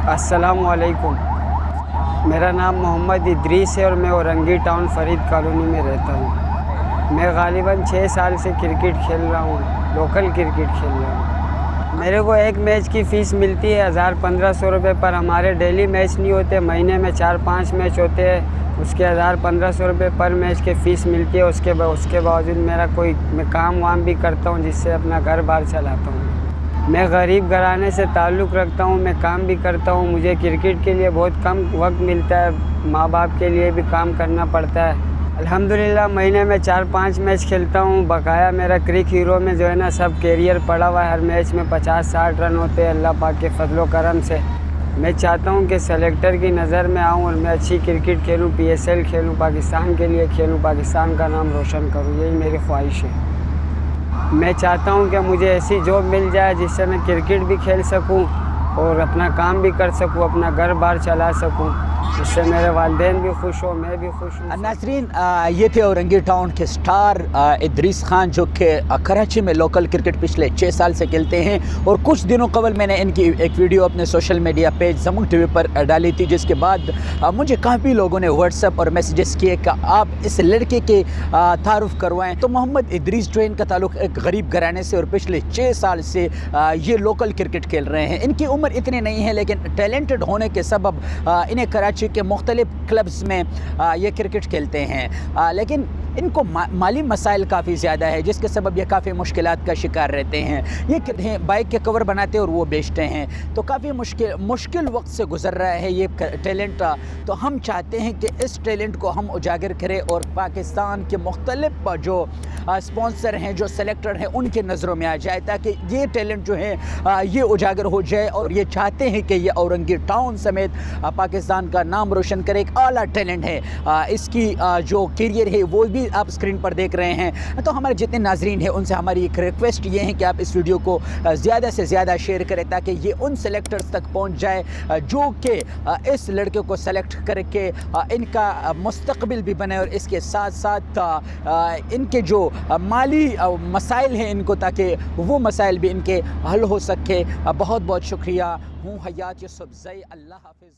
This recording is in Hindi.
अस्सलामुअलैकुम। मेरा नाम मोहम्मद इदरीस है और मैं औरंगी टाउन फरीद कॉलोनी में रहता हूँ। मैं गालिबन 6 साल से क्रिकेट खेल रहा हूँ, लोकल क्रिकेट खेल रहा हूँ। मेरे को एक मैच की फ़ीस मिलती है 1000-1500 रुपये, पर हमारे डेली मैच नहीं होते, महीने में 4-5 मैच होते हैं, उसके 1000-1500 रुपये पर मैच की फ़ीस मिलती है। उसके बावजूद मैं काम वाम भी करता हूँ जिससे अपना घर बार चलाता हूँ। मैं गरीब घराने से ताल्लुक़ रखता हूँ, मैं काम भी करता हूँ, मुझे क्रिकेट के लिए बहुत कम वक्त मिलता है, माँ बाप के लिए भी काम करना पड़ता है। अल्हम्दुलिल्लाह महीने में 4-5 मैच खेलता हूँ। बकाया मेरा क्रिक हीरो में जो है ना सब कैरियर पड़ा हुआ है, हर मैच में 50-60 रन होते हैं अल्लाह पाक के फजलो करम से। मैं चाहता हूँ कि सेलेक्टर की नज़र में आऊँ और मैं अच्छी क्रिकेट खेलूँ, PSL खेलूँ, पाकिस्तान के लिए खेलूँ, पाकिस्तान का नाम रोशन करूँ, यही मेरी ख्वाहिश है। मैं चाहता हूं कि मुझे ऐसी जॉब मिल जाए जिससे मैं क्रिकेट भी खेल सकूं और अपना काम भी कर सकूं, अपना घर बार चला सकूं, जिससे मेरे वालिदैन भी खुश हो, मैं भी खुश हूँ। नाज़रीन, ये थे औरंगी टाउन के स्टार इदरीस खान, जो कि कराची में लोकल क्रिकेट पिछले 6 साल से खेलते हैं। और कुछ दिनों कबल मैंने इनकी एक वीडियो अपने सोशल मीडिया पेज ज़मुन टीवी पर डाली थी, जिसके बाद मुझे काफ़ी लोगों ने व्हाट्सएप और मैसेजेस किए कि आप इस लड़के के तारुफ़ करवाएं। तो मोहम्मद इदरीस जो इनका ताल्लुक़ एक गरीब घराने से और पिछले 6 साल से ये लोकल क्रिकेट खेल रहे हैं। इनकी उम्र इतनी नहीं है, लेकिन टैलेंटेड होने के सबब इन्हें कराची के मुख्तलिफ क्लब्स में ये क्रिकेट खेलते हैं। लेकिन इनको माली मसाइल काफ़ी ज़्यादा है, जिसके सबब ये काफ़ी मुश्किलात का शिकार रहते हैं। ये बाइक के कवर बनाते हैं और वो बेचते हैं, तो काफ़ी मुश्किल वक्त से गुज़र रहा है ये टैलेंट। तो हम चाहते हैं कि इस टैलेंट को हम उजागर करें और पाकिस्तान के मुख्तलिफ जो स्पॉन्सर हैं, जो सेलेक्टर हैं, उनके नज़रों में आ जाए, ताकि ये टैलेंट जो है ये उजागर हो जाए। और ये चाहते हैं कि ये औरंगी टाउन समेत पाकिस्तान का नाम रोशन करे। एक आला टैलेंट है, इसकी जो करियर है वो भी आप स्क्रीन पर देख रहे हैं। तो हमारे जितने नाजरीन हैं उनसे हमारी एक रिक्वेस्ट ये है कि आप इस वीडियो को ज़्यादा से ज़्यादा शेयर करें, ताकि ये उन सेलेक्टर्स तक पहुंच जाए जो कि इस लड़के को सेलेक्ट करके इनका मुस्तकबिल भी बने, और इसके साथ साथ इनके जो माली मसाइल हैं इनको, ताकि वो मसाइल भी इनके हल हो सके। बहुत बहुत शुक्रिया। हूँ हयात यूसुफ ज़ई। अल्लाह हाफ़िज़।